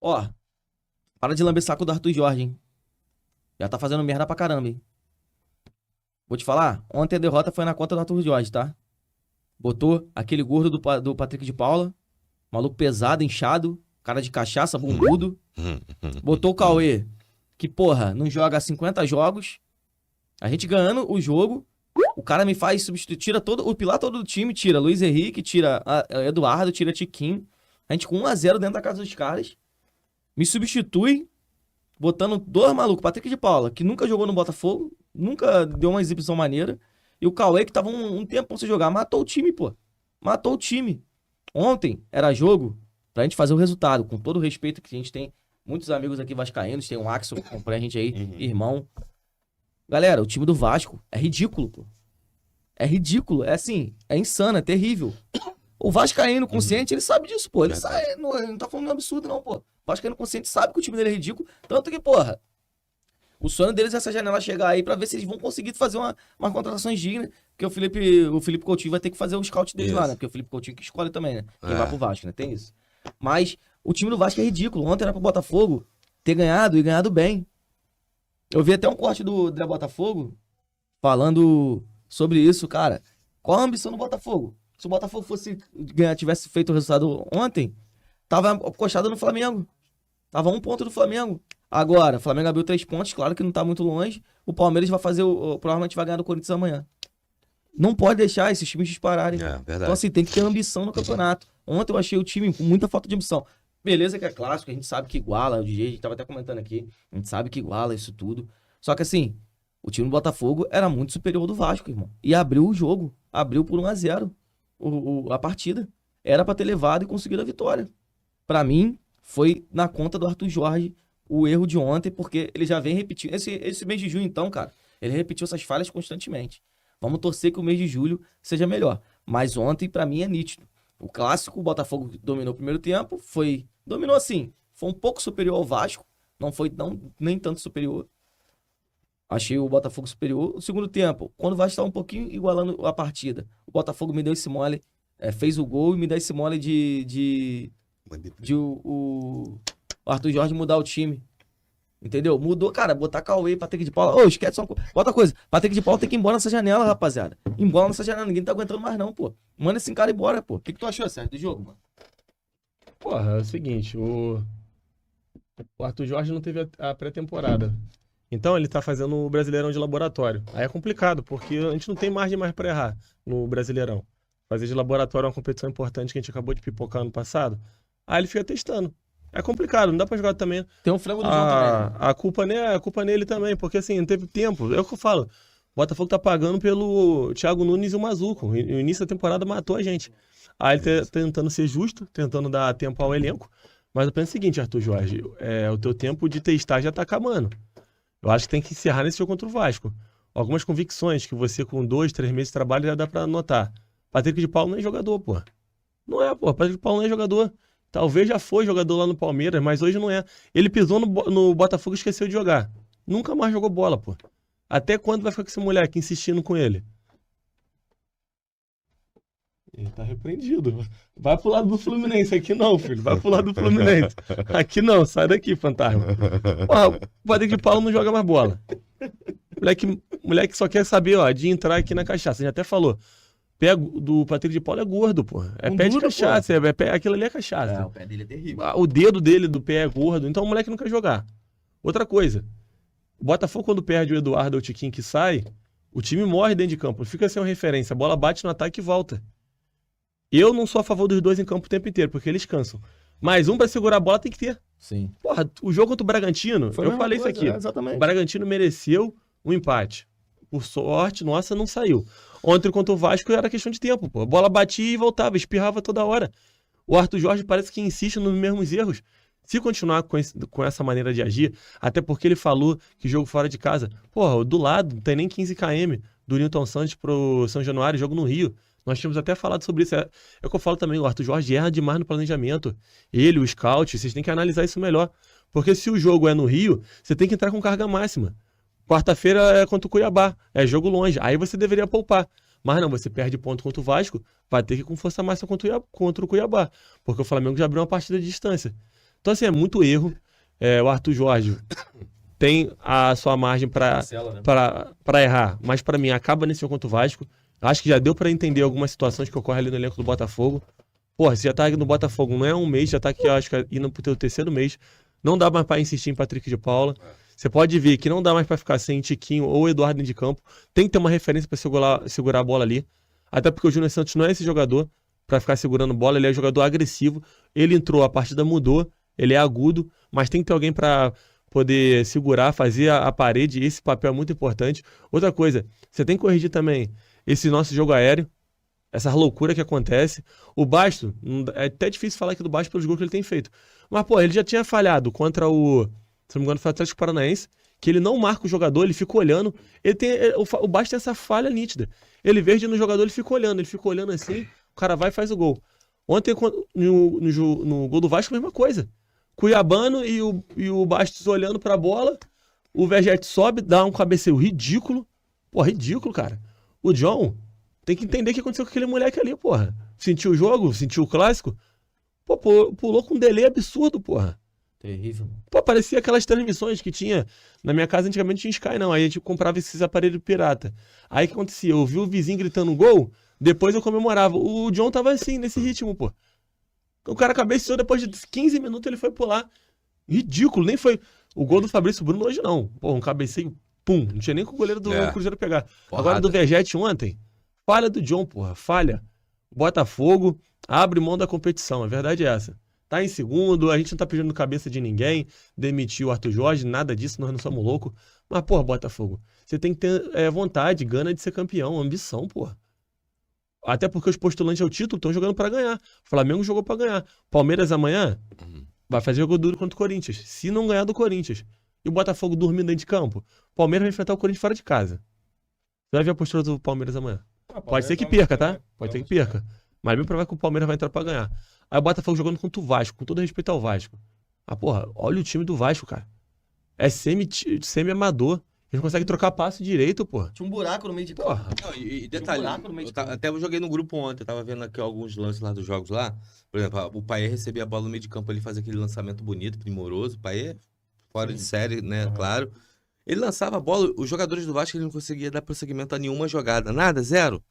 Ó, para de lamber saco do Arthur Jorge, hein? Já tá fazendo merda pra caramba, hein? Vou te falar, ontem a derrota foi na conta do Arthur Jorge, tá? Botou aquele gordo do Patrick de Paula, maluco pesado, inchado, cara de cachaça, bundudo. Botou o Cauê, que, porra, não joga há 50 jogos. A gente ganhando o jogo, o cara me faz substituir, tira todo, o pilar todo do time, tira Luiz Henrique, tira Eduardo, tira Tiquinho. A gente com 1-0 dentro da casa dos caras. Me substitui, botando dois malucos, Patrick de Paula, que nunca jogou no Botafogo, nunca deu uma exibição maneira. E o Cauê, que tava um tempo sem jogar, matou o time, pô. Matou o time. Ontem era jogo pra gente fazer o resultado, com todo o respeito que a gente tem. Muitos amigos aqui vascaínos, tem um Axel que acompanha a gente aí, irmão. Galera, o time do Vasco é ridículo, pô. É ridículo, é assim, é insano, é terrível. O vascaíno consciente, ele sabe disso, pô. Ele sabe, não tá falando um absurdo não, pô. O vascaíno consciente sabe que o time dele é ridículo, tanto que, porra, o sonho deles é essa janela chegar aí pra ver se eles vão conseguir fazer uma contratações dignas, porque o Felipe Coutinho vai ter que fazer o scout deles lá, né? Porque o Felipe Coutinho que escolhe também, né? Quem vai pro Vasco, né? Tem isso. Mas o time do Vasco é ridículo. Ontem era pro Botafogo ter ganhado e ganhado bem. Eu vi até um corte do André Botafogo falando sobre isso, cara. Qual a ambição do Botafogo? Se o Botafogo tivesse feito o resultado ontem, tava acostado no Flamengo. Tava 1 ponto do Flamengo. Agora, o Flamengo abriu 3 pontos, claro que não tá muito longe. O Palmeiras vai fazer, provavelmente vai ganhar do Corinthians amanhã. Não pode deixar esses times dispararem. Então, assim, tem que ter ambição no campeonato. Ontem eu achei o time com muita falta de ambição. Beleza que é clássico, a gente sabe que iguala, o DJ, a gente tava até comentando aqui, a gente sabe que iguala isso tudo. Só que assim, o time do Botafogo era muito superior ao do Vasco, irmão. E abriu o jogo, abriu por 1-0 a partida. Era pra ter levado e conseguido a vitória. Pra mim, foi na conta do Arthur Jorge o erro de ontem, porque ele já vem repetindo. Esse mês de junho, então, cara, ele repetiu essas falhas constantemente. Vamos torcer que o mês de julho seja melhor. Mas ontem, pra mim, é nítido. O clássico, o Botafogo dominou o primeiro tempo, dominou assim, foi um pouco superior ao Vasco, não foi nem tanto superior. Achei o Botafogo superior. O segundo tempo, quando o Vasco estava um pouquinho igualando a partida, o Botafogo me deu esse mole, fez o gol e me deu esse mole de o Arthur Jorge mudar o time. Entendeu? Mudou, cara, botar Cauê, Patrick de Paula. Ô, esquece só outra coisa. Patrick de Paula tem que ir embora nessa janela, rapaziada. Ir embora nessa janela, ninguém tá aguentando mais não, pô. Manda esse cara embora, pô. O que tu achou, Sérgio, do jogo, mano? Porra, é o seguinte, o Arthur Jorge não teve a pré-temporada. Então ele tá fazendo o Brasileirão de laboratório. Aí é complicado, porque a gente não tem margem mais pra errar no Brasileirão. Fazer de laboratório é uma competição importante que a gente acabou de pipocar ano passado. Aí ele fica testando. É complicado, não dá pra jogar também. Tem um frango do João também. Né? A culpa é nele também, porque assim, não teve tempo. É o que eu falo. O Botafogo tá pagando pelo Thiago Nunes e o Mazuco. O início da temporada matou a gente. Aí ele tá tentando ser justo, tentando dar tempo ao elenco. Mas eu penso o seguinte, Arthur Jorge, o teu tempo de testar já tá acabando. Eu acho que tem que encerrar nesse jogo contra o Vasco. Algumas convicções que você com 2, 3 meses de trabalho já dá pra notar. Patrick de Paula não é jogador, pô. Não é, pô. Patrick de Paula não é jogador. Talvez já foi jogador lá no Palmeiras, mas hoje não é. Ele pisou no Botafogo e esqueceu de jogar. Nunca mais jogou bola, pô. Até quando vai ficar com esse moleque insistindo com ele? Ele tá repreendido. Vai pro lado do Fluminense. Aqui não, filho. Vai pro lado do Fluminense. Aqui não. Sai daqui, fantasma. Porra, o Patrick de Paula não joga mais bola. Moleque só quer saber, ó, de entrar aqui na cachaça. A gente até falou. Pé do Patrick de Paula é gordo, pô. É pé de cachaça. Aquilo ali é cachaça. O pé dele é terrível. O dedo dele do pé é gordo. Então o moleque não quer jogar. Outra coisa. O Botafogo, quando perde o Eduardo ou o Tiquinho que sai, o time morre dentro de campo. Fica sem uma referência. A bola bate no ataque e volta. Eu não sou a favor dos dois em campo o tempo inteiro, porque eles cansam. Mas um pra segurar a bola tem que ter. Sim. Porra, o jogo contra o Bragantino, eu falei isso aqui. Exatamente. O Bragantino mereceu um empate. Por sorte, nossa, não saiu. Ontem contra o Vasco era questão de tempo, pô. A bola batia e voltava, espirrava toda hora. O Arthur Jorge parece que insiste nos mesmos erros. Se continuar com essa maneira de agir, até porque ele falou que jogo fora de casa, porra, do lado, não tem nem 15 km do Newton Santos pro São Januário, jogo no Rio. Nós tínhamos até falado sobre isso. É o que eu falo também, o Arthur Jorge erra demais no planejamento. Ele, o scout, vocês têm que analisar isso melhor. Porque se o jogo é no Rio, você tem que entrar com carga máxima. Quarta-feira é contra o Cuiabá, é jogo longe. Aí você deveria poupar. Mas não, você perde ponto contra o Vasco, vai ter que ir com força máxima contra o Cuiabá. Porque o Flamengo já abriu uma partida de distância. Então, assim, é muito erro. O Arthur Jorge tem a sua margem Marcelo, né? pra errar, mas pra mim acaba nesse jogo contra o Vasco. Acho que já deu pra entender algumas situações que ocorrem ali no elenco do Botafogo. Porra, você já tá aqui no Botafogo, não é um mês, já tá aqui, acho que indo pro teu terceiro mês. Não dá mais pra insistir em Patrick de Paula. Você pode ver que não dá mais pra ficar sem Tiquinho ou Eduardo dentro de campo. Tem que ter uma referência pra segurar a bola ali. Até porque o Júnior Santos não é esse jogador pra ficar segurando bola, ele é jogador agressivo. Ele entrou, a partida mudou, ele é agudo, mas tem que ter alguém pra poder segurar, fazer a parede. Esse papel é muito importante. Outra coisa, você tem que corrigir também esse nosso jogo aéreo, essa loucura que acontece. O Basto, é até difícil falar aqui do Basto pelos gols que ele tem feito. Mas, pô, ele já tinha falhado contra se não me engano, foi o Atlético Paranaense, que ele não marca o jogador, ele fica olhando. O Basto tem essa falha nítida. Ele verde no jogador, ele fica olhando assim, o cara vai e faz o gol. Ontem, no gol do Vasco, a mesma coisa. Cuiabano e o Bastos olhando pra bola, o Vegete sobe, dá um cabeceio ridículo. Pô, ridículo, cara. O John tem que entender o que aconteceu com aquele moleque ali, porra. Sentiu o jogo, sentiu o clássico. Pô, pulou com um delay absurdo, porra. Terrível. Pô, parecia aquelas transmissões que tinha. Na minha casa antigamente tinha Sky, não. Aí a gente comprava esses aparelhos pirata. Aí o que acontecia? Eu vi o vizinho gritando gol, depois eu comemorava. O John tava assim, nesse ritmo, pô. O cara cabeceou, depois de 15 minutos ele foi pular. Ridículo, nem foi. O gol do Fabrício Bruno hoje não. Pô, um cabeceio, pum. Não tinha nem com o goleiro do Cruzeiro pegar. Porrada. Agora do Vegete ontem, falha do John, porra. Falha. Botafogo abre mão da competição. A verdade é essa. Tá em segundo, a gente não tá pedindo cabeça de ninguém. Demitiu o Arthur Jorge, nada disso, nós não somos loucos. Mas, porra, Botafogo, você tem que ter vontade, gana de ser campeão, ambição, porra. Até porque os postulantes ao título estão jogando pra ganhar. O Flamengo jogou pra ganhar. Palmeiras amanhã vai fazer jogo duro contra o Corinthians. Se não ganhar do Corinthians. E o Botafogo dormindo dentro de campo. O Palmeiras vai enfrentar o Corinthians fora de casa. Você vai ver a postura do Palmeiras amanhã. Pode ser que perca, tá? Pode ser que perca. Mas bem provável que o Palmeiras vai entrar pra ganhar. Aí o Botafogo jogando contra o Vasco, com todo respeito ao Vasco. Ah, porra, olha o time do Vasco, cara. É semi-amador. Eles conseguem trocar passe direito, porra. Tinha um buraco no meio de campo. Porra. Não, e detalhe, buraco no meio de campo. até eu joguei no grupo ontem, eu tava vendo aqui alguns lances lá dos jogos lá. Por exemplo, o Payet recebia a bola no meio de campo, ele fazia aquele lançamento bonito, primoroso. O Payet, fora de série, né, claro. Ele lançava a bola, os jogadores do Vasco ele não conseguia dar prosseguimento a nenhuma jogada. Nada, zero.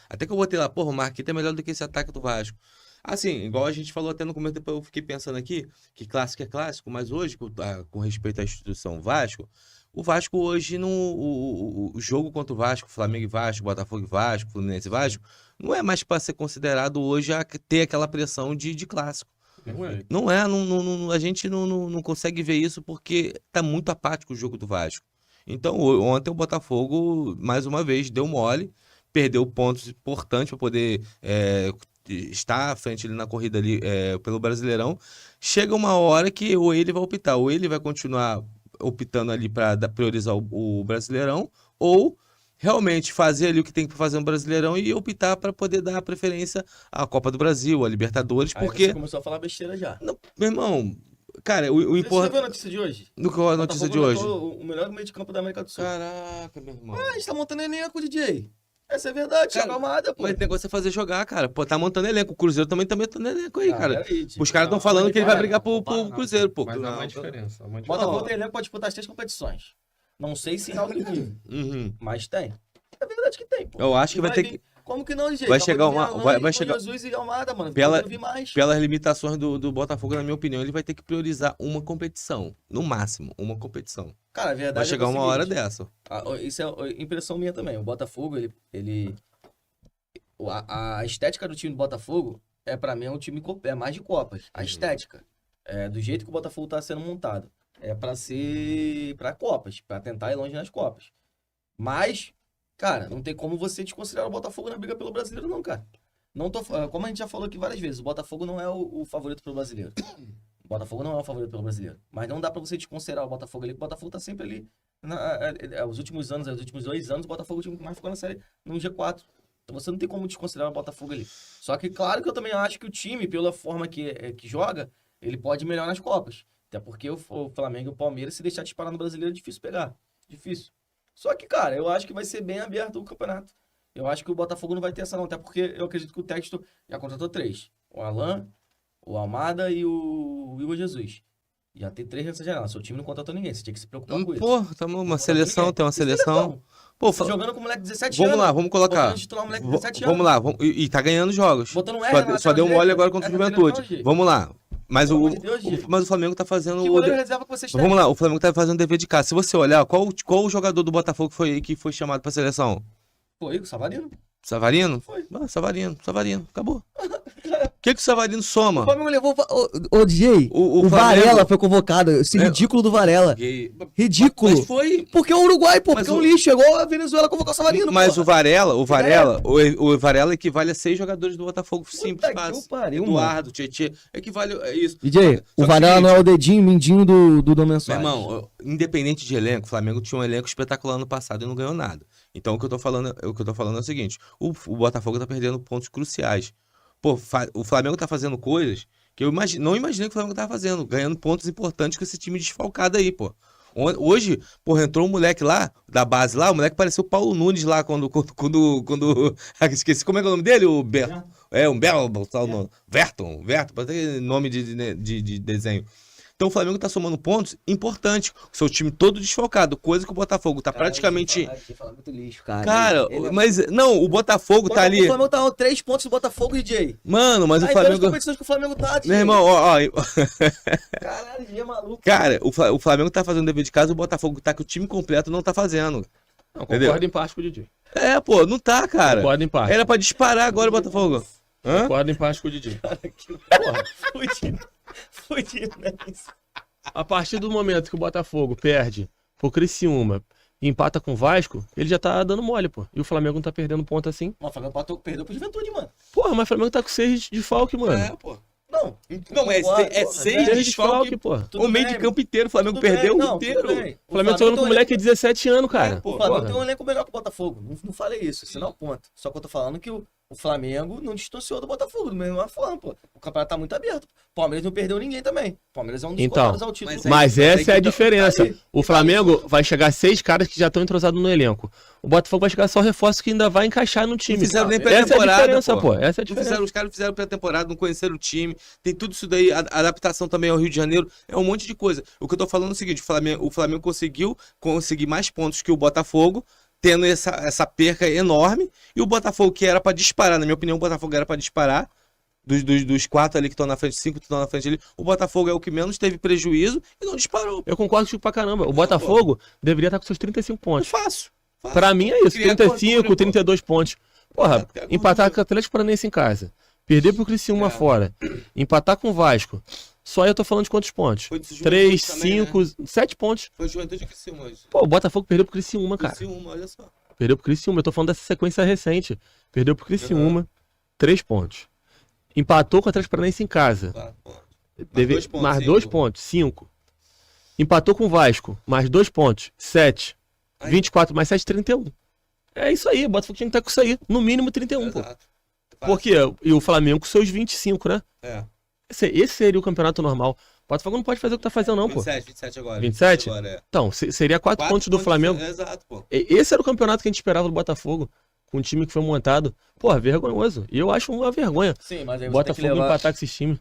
Até que eu botei lá, porra, o Marquinhos é melhor do que esse ataque do Vasco. Assim, igual a gente falou até no começo, depois eu fiquei pensando aqui, que clássico é clássico, mas hoje, com respeito à instituição Vasco, o Vasco hoje, o jogo contra o Vasco, Flamengo e Vasco, Botafogo e Vasco, Fluminense e Vasco, não é mais para ser considerado hoje ter aquela pressão de clássico. Não é, a gente não consegue ver isso porque tá muito apático o jogo do Vasco. Então, ontem o Botafogo, mais uma vez, deu mole, perdeu pontos importantes para poder estar à frente ali na corrida ali, pelo Brasileirão. Chega uma hora que ou ele vai optar, ou ele vai continuar optando ali para priorizar o Brasileirão, ou realmente fazer ali o que tem que fazer no Brasileirão e optar para poder dar preferência à Copa do Brasil, à Libertadores, Aí porque... você começou a falar besteira já. Não, meu irmão, cara, o Você viu a importante... notícia de hoje? No que a notícia de hoje? O melhor meio de campo da América do Sul. Caraca, meu irmão. Ah, a gente tá montando elenco, DJ. Essa é verdade, Cara, chama Almada, pô. Mas o negócio é fazer jogar, cara. Pô, tá montando elenco. O Cruzeiro também tá montando elenco aí, cara. Peraí, Os caras estão falando que ele vai brigar pro Cruzeiro, pô. Mas há Não, uma diferença. Botafogo tem elenco pra disputar as 3 competições. Não sei se em alto nível, Uhum. mas tem. É verdade que tem, pô. Eu acho que vai ter vir- que... Como que não, DJ? Vai Acabou chegar de vir uma- Alan vai- e vai com chegar- Jesus e Almada, mano. Pela- Pela... vir mais. Pelas limitações do Botafogo, na minha opinião, ele vai ter que priorizar uma competição. No máximo, uma competição. Cara, a verdade Vai chegar é que é uma o hora seguinte, dessa. Isso é impressão minha também. O Botafogo, a estética do time do Botafogo pra mim é um time é mais de Copas. A estética, do jeito que o Botafogo tá sendo montado, é pra ser pra Copas, pra tentar ir longe nas Copas. Mas, cara, não tem como você desconsiderar o Botafogo na briga pelo Brasileiro, não, cara. Não tô, como a gente já falou aqui várias vezes, o Botafogo não é o favorito pelo Brasileiro. O Botafogo não é o favorito pelo Brasileiro. Mas não dá pra você desconsiderar o Botafogo ali, porque o Botafogo tá sempre ali. Os últimos 2 anos, o Botafogo é o time que mais ficou na série no G4. Então você não tem como desconsiderar o Botafogo ali. Só que, claro que eu também acho que o time, pela forma que joga, ele pode melhorar nas Copas. Até porque o Flamengo e o Palmeiras, se deixar disparar no Brasileiro, é difícil pegar. Difícil. Só que, cara, eu acho que vai ser bem aberto o campeonato. Eu acho que o Botafogo não vai ter essa não. Até porque eu acredito que o Texto já contratou 3. O Alan, o Almada e o o Igor Jesus. Já tem 3 nessa janela. Seu time não contratou ninguém. Você tinha que se preocupar com isso. Pô, Não uma contratou seleção, ninguém. tem uma Que seleção. Pô, Você jogando com um moleque de 17 vamos anos. lá, vamos colocar. Botando titular um moleque de 17 anos. Vamos lá, e tá ganhando jogos. Botando um R na Só deu lateral mole direita. agora contra o Essa Juventude. seleção, Gi. Vamos lá. Mas Pelo o, amor de Deus, Gi. mas o Flamengo tá fazendo Que goleiro reserva que vocês têm? Vamos lá, o Flamengo tá fazendo o dever de casa. Se você olhar, qual o jogador do Botafogo que foi chamado pra seleção? Pô, Igor Savarino. Savarino? Foi. Ah, Savarino, acabou. O que o Savarino soma? O Flamengo levou... Ô, DJ, o Flamengo- Varela foi convocado. Esse É. ridículo do Varela. Gay. Ridículo. Mas foi. Porque é o Uruguai, pô. Mas Porque é um o- lixo. É igual a Venezuela convocar o Savarino, Mas porra. o Varela equivale a 6 jogadores do Botafogo. Simples, Puta que fácil. eu pariu, mano. Eduardo, Tietê, equivale a isso. DJ, Só o que Varela seguinte, não é o dedinho, mindinho do Dom Meu Soares. irmão, independente de elenco, o Flamengo tinha um elenco espetacular no passado e não ganhou nada. Então o que eu tô falando é o seguinte: o Botafogo tá perdendo pontos cruciais. Pô, o Flamengo tá fazendo coisas que eu não imaginei que o Flamengo tava fazendo, ganhando pontos importantes com esse time desfalcado aí, pô. Hoje, porra, entrou um moleque lá, da base lá, o moleque pareceu o Paulo Nunes lá, quando esqueci como é que é o nome dele, o Berto. É, um belo, tal nome. Verton, para ter nome de desenho. Então o Flamengo tá somando pontos importantes, com seu time todo desfalcado, coisa que o Botafogo tá praticamente... Fala muito lixo, cara. Cara, Ele é- mas não, o Botafogo tá ali... O Flamengo tá a 3 pontos do Botafogo, DJ. Mano, mas o Aí, as Flamengo... competições que o Flamengo tá, DJ. Meu irmão, ó, Caralho, DJ é maluco. cara, o Flamengo tá fazendo dever de casa, o Botafogo tá com o time completo, não tá fazendo. Não, Entendeu? concordo em parte com o DJ. É, pô, não tá, cara. Concordo em parte. Era pra disparar agora o Botafogo. Hã? Concordo em parte com o DJ. Porra, fudido, né? A partir do momento que o Botafogo perde pro Criciúma e empata com o Vasco, ele já tá dando mole, pô. E o Flamengo não tá perdendo ponto assim. Mas o Flamengo perdeu pro Juventude, mano. Porra, mas o Flamengo tá com 6 de falque, mano. É, pô. Não. Não, é Concordo, seis porra, de 6 né? de desfalque, falque, porra. Tudo O meio bem, de campo inteiro, o Flamengo tudo bem, perdeu não, inteiro. tudo bem. O Flamengo jogando com um moleque de 17 anos, cara. pô. O Flamengo tem Porra. um elenco melhor que o Botafogo. Não falei isso, esse não é o ponto. Só que eu tô falando que o Flamengo não distanciou do Botafogo, da mesma forma, pô. O campeonato tá muito aberto. O Palmeiras não perdeu ninguém também. O Palmeiras é um dos Então, cotados ao título. Mas aí essa que é a tá- diferença. aí. O Flamengo vai chegar 6 caras que já estão entrosados no elenco. O Botafogo vai chegar só reforço que ainda vai encaixar no time. Não fizeram nem Essa é a pré-temporada, diferença, pô. Essa é a Não diferença. fizeram, os caras fizeram pré-temporada, não conheceram o time, tem tudo isso daí, a adaptação também ao Rio de Janeiro, é um monte de coisa. O que eu tô falando é o seguinte, o Flamengo conseguiu conseguir mais pontos que o Botafogo, tendo essa perca enorme, e o Botafogo que era pra disparar, na minha opinião, o Botafogo era pra disparar, dos 4 ali que estão na frente, 5 que estão na frente ali, o Botafogo é o que menos teve prejuízo e não disparou. Eu concordo contigo pra caramba. O Botafogo deveria estar com seus 35 pontos. Fácil. Pra mim é isso, Criar 35, gordura, pô. 32 pontos. Porra, Criar empatar gordura. com o Atlético Paranaense em casa, perder pro Criciúma É. fora, empatar com o Vasco. Só aí eu tô falando de quantos pontos? Foi de Juventude 3, também, 5, 7 pontos. Foi Juventude que se hoje. Pô, o Botafogo perdeu pro Criciúma, cara. Olha só. Perdeu pro Criciúma. Eu tô falando dessa sequência recente. Perdeu pro Criciúma, 3 pontos. Empatou com o Atlético Paranaense em casa. 4 pontos. Mais 2 pontos, 2 cinco. pontos, 5. Empatou com o Vasco, mais 2 pontos, 7. Aí. 24 mais 7, 31. É isso aí, o Botafogo tinha que estar com isso aí. No mínimo 31, pô. Exato. Por quê? E o Flamengo com seus 25, né? É. Esse seria o campeonato normal. O Botafogo não pode fazer o que tá fazendo, não, pô. 27 agora. 27? Agora, é. Então, seria 4 pontos do Flamengo. Exato, pô. Esse era o campeonato que a gente esperava do Botafogo. Com o time que foi montado. Porra, vergonhoso. E eu acho uma vergonha. Sim, mas aí O você tem que Botafogo levar... empatar com esses times.